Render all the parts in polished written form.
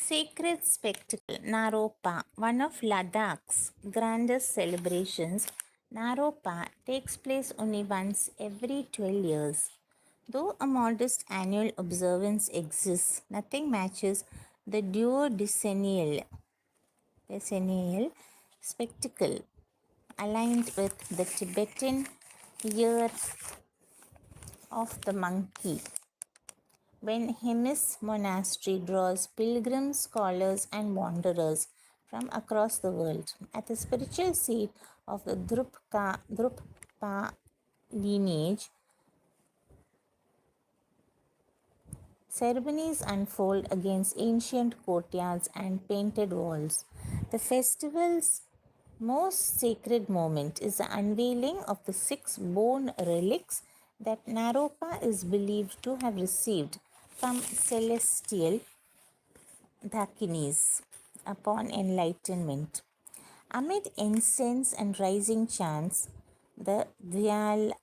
Sacred spectacle Naropa, one of Ladakh's grandest celebrations. Naropa takes place only once every 12 years. Though a modest annual observance exists, nothing matches the decennial spectacle aligned with the Tibetan year of the monkey, when Hemis Monastery draws pilgrims, scholars, and wanderers from across the world. At the spiritual seat of the Druppa lineage, ceremonies unfold against ancient courtyards and painted walls. The festival's most sacred moment is the unveiling of the 6 bone relics that Naropa is believed to have received from celestial Dakinis upon enlightenment. Amid incense and rising chants, the Gyalvang,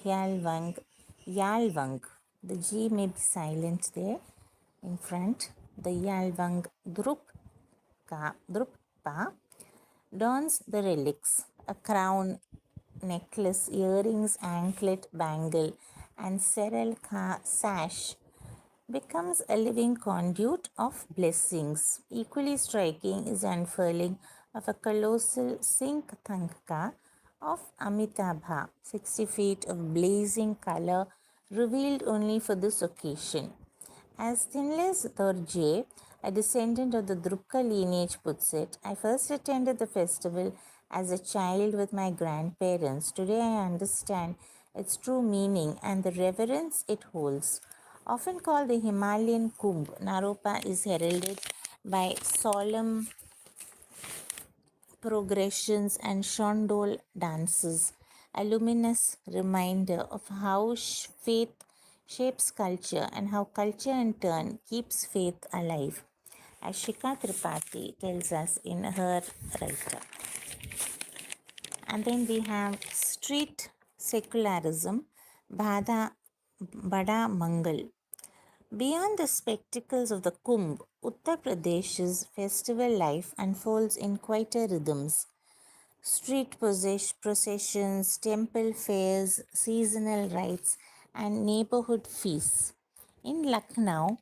Yalvang, the G may be silent there in front, the Yalvang Druppa dons the relics, a crown, necklace, earrings, anklet, bangle, and Serel sash becomes a living conduit of blessings. Equally striking is the unfurling of a colossal Singh Tangka of Amitabha, 60 feet of blazing color revealed only for this occasion. As Thinless Dorje, a descendant of the Drupka lineage, puts it, I first attended the festival as a child with my grandparents. Today I understand its true meaning and the reverence it holds. Often called the Himalayan Kumbh, Naropa is heralded by solemn progressions and shondol dances, a luminous reminder of how faith shapes culture and how culture in turn keeps faith alive, as Shikha Tripathi tells us in her write-up. And then we have street secularism, Bada Mangal. Beyond the spectacles of the Kumbh, Uttar Pradesh's festival life unfolds in quieter rhythms. Street processions, temple fairs, seasonal rites, and neighborhood feasts. In Lucknow,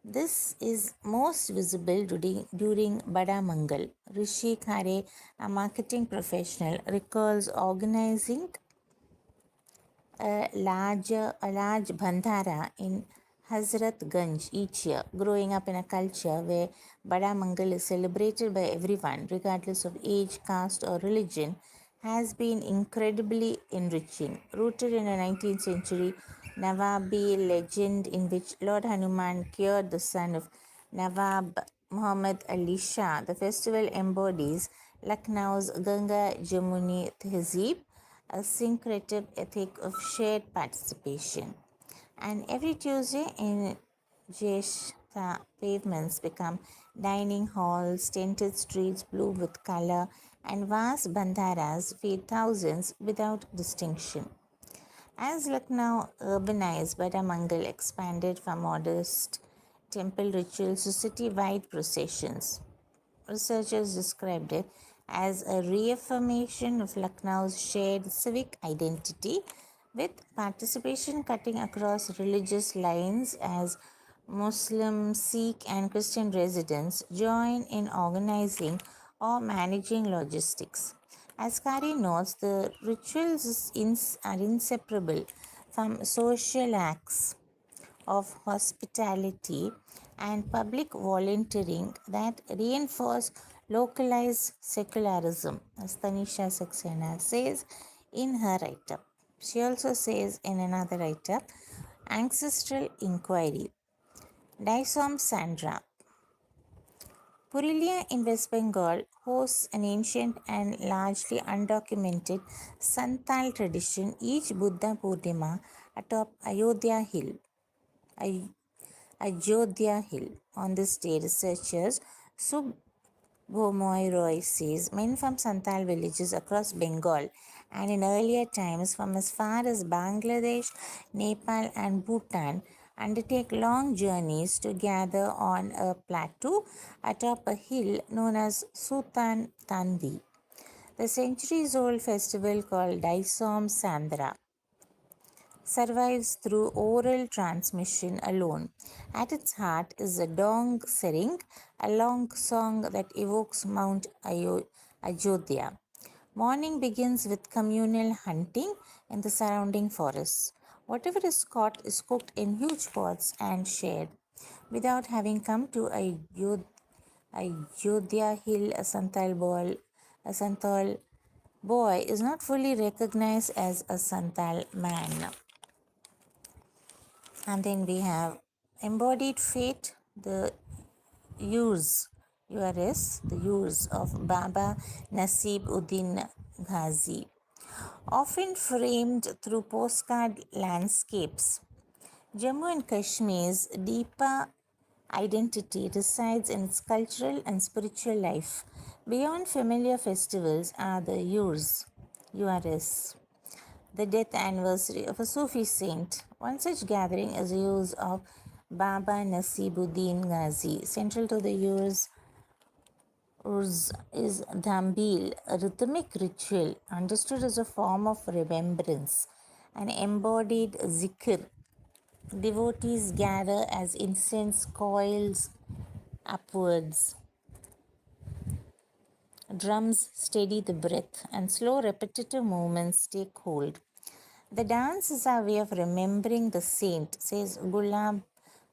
this is most visible during Bada Mangal. Rishi Khare, a marketing professional, recalls organizing a large bandhara in Hazrat Ganj each year. Growing up in a culture where Bada Mangal is celebrated by everyone, regardless of age, caste, or religion, has been incredibly enriching. Rooted in a 19th century Nawabi legend in which Lord Hanuman cured the son of Nawab Muhammad Ali Shah, the festival embodies Lucknow's Ganga Jamuni Tehzeeb, a syncretic ethic of shared participation. And every Tuesday in Jeshta, pavements become dining halls, tinted streets bloom with color, and vast bandharas feed thousands without distinction. As Lucknow urbanized, Bada Mangal expanded from modest temple rituals to city-wide processions. Researchers described it as a reaffirmation of Lucknow's shared civic identity, with participation cutting across religious lines as Muslim, Sikh, and Christian residents join in organizing or managing logistics. As Kari notes, the rituals are inseparable from social acts of hospitality and public volunteering that reinforce localized secularism, as Tanisha Saxena says in her write-up. She also says in another write-up, Ancestral Inquiry, Daisom Sandra. Purulia in West Bengal hosts an ancient and largely undocumented Santal tradition each Buddha Purnima atop Ayodhya Hill. On this day, researchers Subhomoy Roy says men from Santal villages across Bengal and in earlier times from as far as Bangladesh, Nepal, and Bhutan undertake long journeys to gather on a plateau atop a hill known as Sultan Tandi. The centuries old festival called Daisom Sandra survives through oral transmission alone. At its heart is a dong sering, a long song that evokes Mount Ajodhya. Morning begins with communal hunting in the surrounding forests. Whatever is caught is cooked in huge pots and shared. Without having come to Ayodhya Hill, a Santal boy is not fully recognized as a Santal man. And then we have embodied fate, the use of Baba Nasib Uddin Ghazi, often framed through postcard landscapes. Jammu and Kashmir's deeper identity resides in its cultural and spiritual life. Beyond familiar festivals are the URS, the death anniversary of a Sufi saint. One such gathering is the use of Baba Nasibuddin Ghazi. Central to the Urz is Dhambil, a rhythmic ritual understood as a form of remembrance, an embodied zikr. Devotees gather as incense coils upwards. Drums steady the breath, and slow repetitive movements take hold. The dance is our way of remembering the saint, says Gulam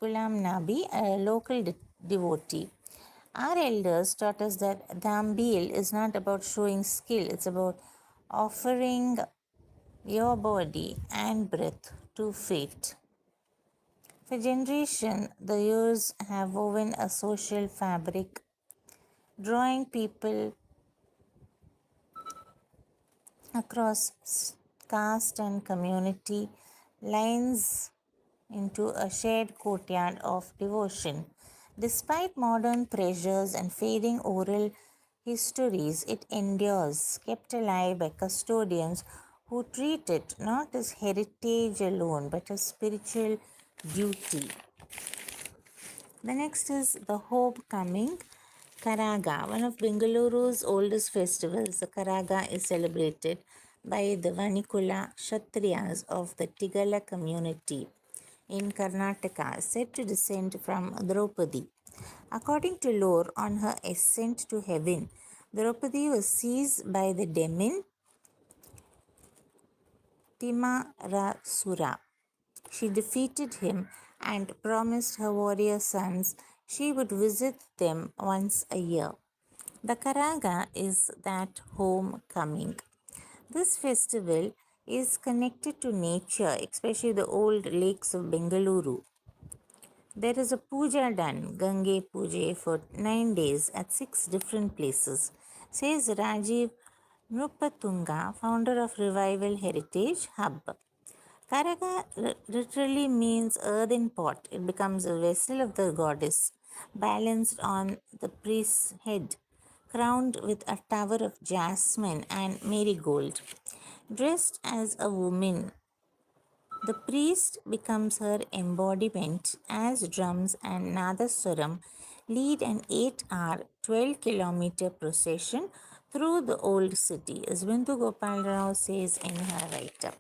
Nabi, a local devotee. Our elders taught us that Dhambil is not about showing skill, it's about offering your body and breath to fate. For generations, the years have woven a social fabric, drawing people across caste and community lines into a shared courtyard of devotion. Despite modern pressures and fading oral histories, it endures, kept alive by custodians who treat it not as heritage alone but as spiritual duty. The next is the homecoming Karaga, one of Bengaluru's oldest festivals. The Karaga is celebrated by the Vanikula Kshatriyas of the Tigala community in Karnataka, said to descend from Draupadi. According to lore, on her ascent to heaven, Draupadi was seized by the demon Timarasura. She defeated him and promised her warrior sons she would visit them once a year. The Karaga is that homecoming. This festival is connected to nature, especially the old lakes of Bengaluru. There is a puja done, Gange Puja, for 9 days at 6 different places, says Rajiv Nrupatunga, founder of Revival Heritage Hub. Karaga literally means earthen pot. It becomes a vessel of the goddess, balanced on the priest's head, crowned with a tower of jasmine and marigold. Dressed as a woman, the priest becomes her embodiment as drums and Nadaswaram lead an 8-hour, 12-kilometer procession through the old city, as Bindu Gopal Rao says in her write-up.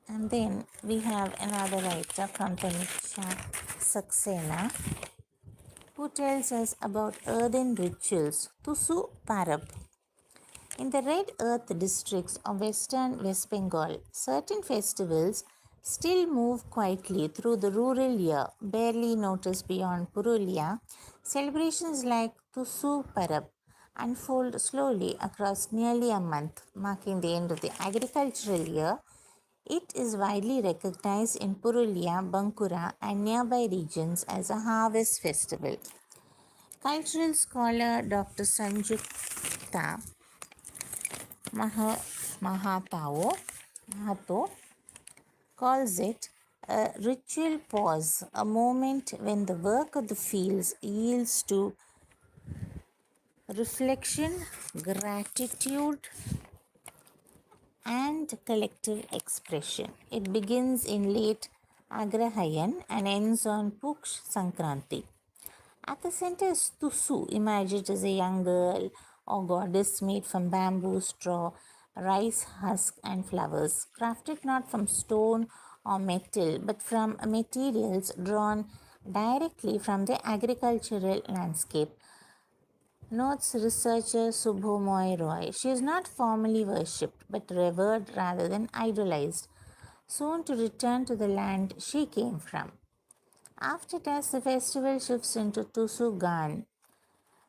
And then we have another writer from Taniksha Saxena who tells us about earthen rituals, Tusu Parab. In the red earth districts of western West Bengal, certain festivals still move quietly through the rural year, barely noticed beyond Purulia. Celebrations like Tusu Parab unfold slowly across nearly a month, marking the end of the agricultural year. It is widely recognized in Purulia, Bankura, and nearby regions as a harvest festival. Cultural scholar Dr. Sanjukta Mahato calls it a ritual pause, a moment when the work of the fields yields to reflection, gratitude, and collective expression. It begins in late Agrahayan and ends on Puksh Sankranti. At the center is Tusu, imagined as a young girl or goddess made from bamboo, straw, rice husk, and flowers, crafted not from stone or metal but from materials drawn directly from the agricultural landscape. Notes researcher Subhomoy Roy. She is not formally worshipped but revered rather than idolized, soon to return to the land she came from. After that, the festival shifts into Tusu Gan,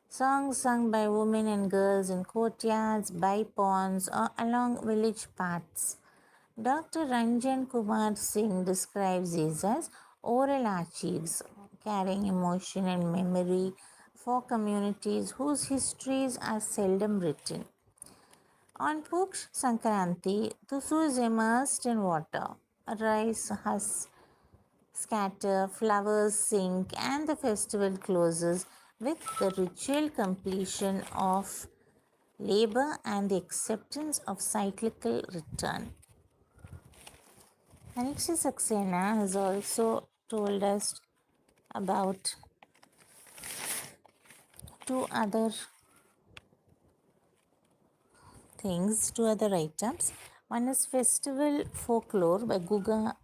songs sung by women and girls in courtyards, by ponds, or along village paths. Dr. Ranjan Kumar Singh describes these as oral archives carrying emotion and memory for communities whose histories are seldom written. On Puksh Sankranti, Tusu is immersed in water. Rice husks scatter, flowers sink, and the festival closes with the ritual completion of labor and the acceptance of cyclical return. Anisha Saxena has also told us about two other things, two other items. One is festival folklore by Guga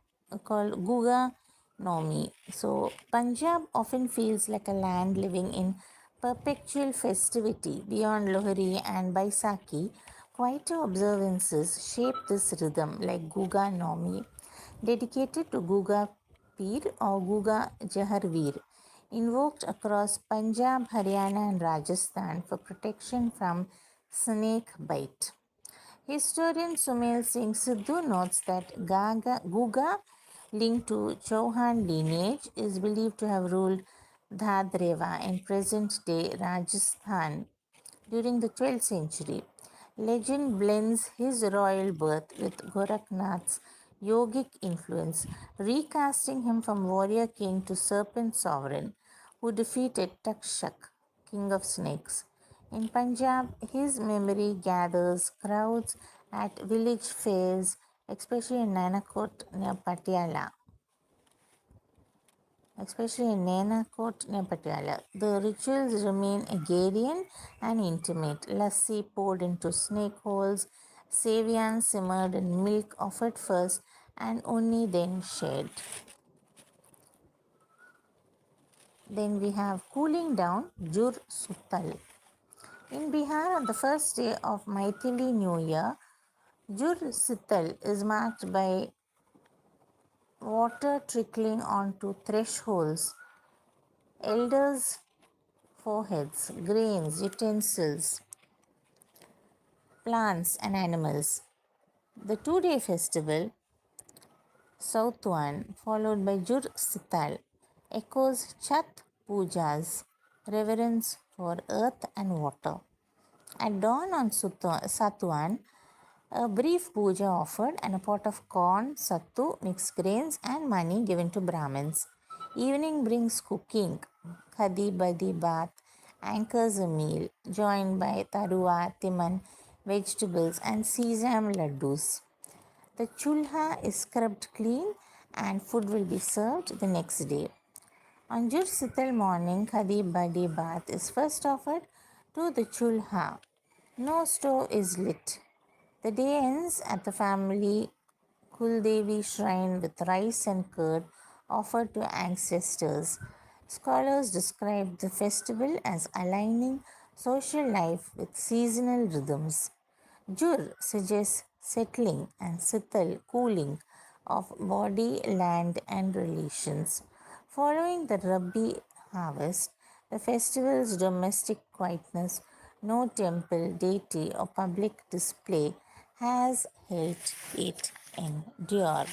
called Guga Nomi. So Punjab often feels like a land living in perpetual festivity beyond Lohri and Baisakhi. Quieter observances shape this rhythm like Guga Nomi, dedicated to Guga Pir or Guga Jaharveer, invoked across Punjab, Haryana, and Rajasthan for protection from snake bite. Historian Sumail Singh Sidhu notes that Guga, linked to Chauhan lineage, is believed to have ruled Dhadreva in present day Rajasthan during the 12th century. Legend blends his royal birth with Gorakhnath's yogic influence, recasting him from warrior king to serpent sovereign who defeated Takshak, king of snakes. In Punjab, his memory gathers crowds at village fairs, especially in Nanakot near Patiala especially in Nenakot near Patiala. The rituals remain agrarian and intimate. Lassi poured into snake holes, savian simmered in milk offered first and only then shared. Then we have cooling down Jur Sutal. In Bihar, on the first day of Maithili New Year, Jur Sital is marked by water trickling onto thresholds. Elders' foreheads, grains, utensils, plants, and animals. The 2 day festival, Sautwan, followed by Jur Sital, echoes Chat Pujas, reverence for earth and water. At dawn on Satwan, a brief puja offered and a pot of corn, sattu, mixed grains, and money given to Brahmins. Evening brings cooking. Khadi Badi Bath anchors a meal, joined by tarua, timan, vegetables, and sesame laddus. The chulha is scrubbed clean and food will be served the next day. On Jur Sital morning, Khadi Badi Bath is first offered to the chulha. No stove is lit. The day ends at the family Kuldevi shrine with rice and curd offered to ancestors. Scholars describe the festival as aligning social life with seasonal rhythms. Jur suggests settling and Sital cooling of body, land, and relations. Following the Rabi harvest, the festival's domestic quietness, no temple, deity, or public display has helped it endure.